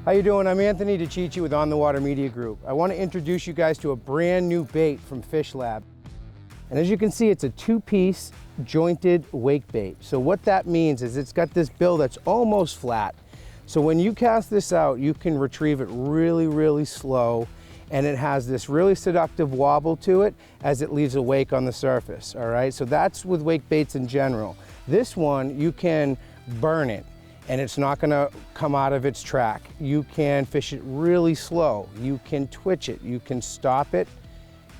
How you doing? I'm Anthony DeiCicchi with On the Water Media Group. I want to introduce you guys to a brand new bait from FishLab. And as you can see, it's a two-piece jointed wake bait. So what that means is it's got this bill that's almost flat. So when you cast this out, you can retrieve it really, really slow, and it has this really seductive wobble to it as it leaves a wake on the surface, all right? So that's with wake baits in general. This one, you can burn it, and it's not gonna come out of its track. You can fish it really slow. You can twitch it. You can stop it,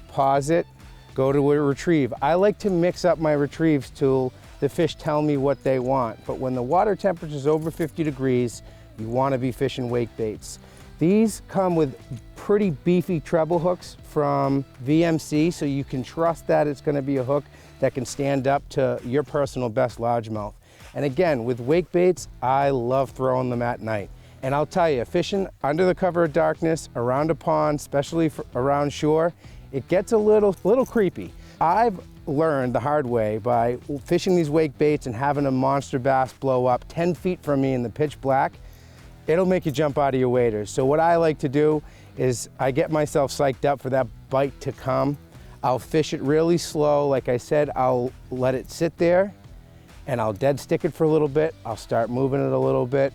pause it, go to a retrieve. I like to mix up my retrieves till the fish tell me what they want. But when the water temperature is over 50 degrees, you wanna be fishing wake baits. These come with pretty beefy treble hooks from VMC, so you can trust that it's gonna be a hook that can stand up to your personal best largemouth. And again, with wake baits, I love throwing them at night. And I'll tell you, fishing under the cover of darkness, around a pond, especially around shore, it gets a little creepy. I've learned the hard way by fishing these wake baits and having a monster bass blow up 10 feet from me in the pitch black. It'll make you jump out of your waders. So what I like to do is I get myself psyched up for that bite to come. I'll fish it really slow. Like I said, I'll let it sit there and I'll dead stick it for a little bit. I'll start moving it a little bit,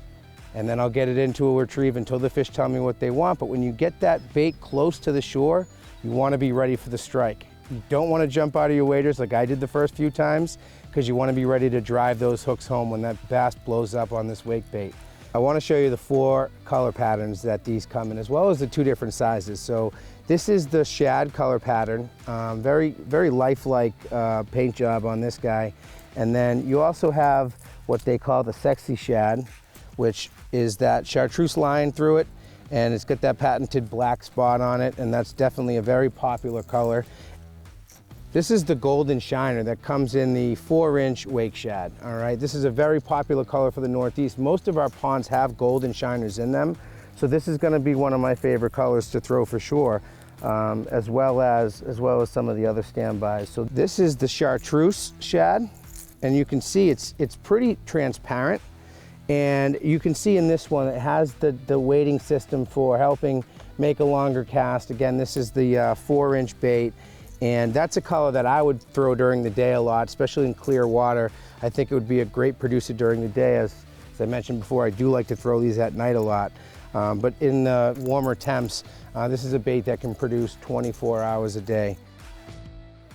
and then I'll get it into a retrieve until the fish tell me what they want. But when you get that bait close to the shore, you want to be ready for the strike. You don't want to jump out of your waders like I did the first few times, because you want to be ready to drive those hooks home when that bass blows up on this wake bait. I want to show you the 4 color patterns that these come in, as well as the 2 different sizes. So this is the shad color pattern, very lifelike paint job on this guy. And then you also have what they call the sexy shad, which is that chartreuse line through it, and it's got that patented black spot on it, and that's definitely a very popular color. This is the golden shiner that comes in the 4-inch wake shad, all right? This is a very popular color for the Northeast. Most of our ponds have golden shiners in them, so this is gonna be one of my favorite colors to throw for sure, as well as some of the other standbys. So this is the Chartreuse Shad, and you can see it's pretty transparent. And you can see in this one, it has the weighting system for helping make a longer cast. Again, this is the 4-inch bait. And that's a color that I would throw during the day a lot, especially in clear water. I think it would be a great producer during the day. As I mentioned before, I do like to throw these at night a lot. But in the warmer temps, this is a bait that can produce 24 hours a day.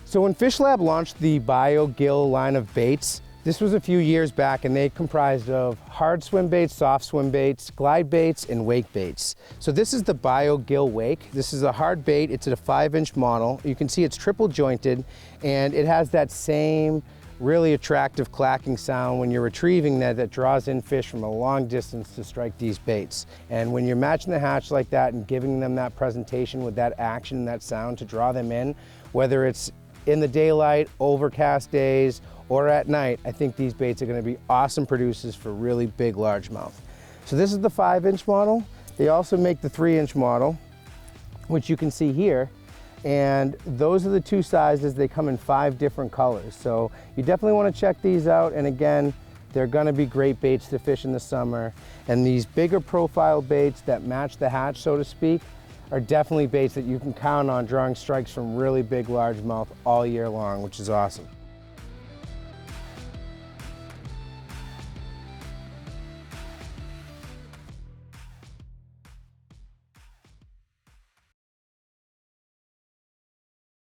So when FishLab launched the Bio-Gill line of baits, this was a few years back, and they comprised of hard swim baits, soft swim baits, glide baits, and wake baits. So this is the Bio-Gill Wake. This is a hard bait. It's at a 5-inch model. You can see it's triple jointed, and it has that same really attractive clacking sound when you're retrieving that draws in fish from a long distance to strike these baits. And when you're matching the hatch like that and giving them that presentation with that action, that sound to draw them in, whether it's in the daylight, overcast days, or at night, I think these baits are gonna be awesome producers for really big largemouth. So this is the 5-inch model. They also make the 3-inch model, which you can see here. And those are the 2 sizes. They come in 5 different colors. So you definitely wanna check these out. And again, they're gonna be great baits to fish in the summer. And these bigger profile baits that match the hatch, so to speak, are definitely baits that you can count on drawing strikes from really big largemouth all year long, which is awesome.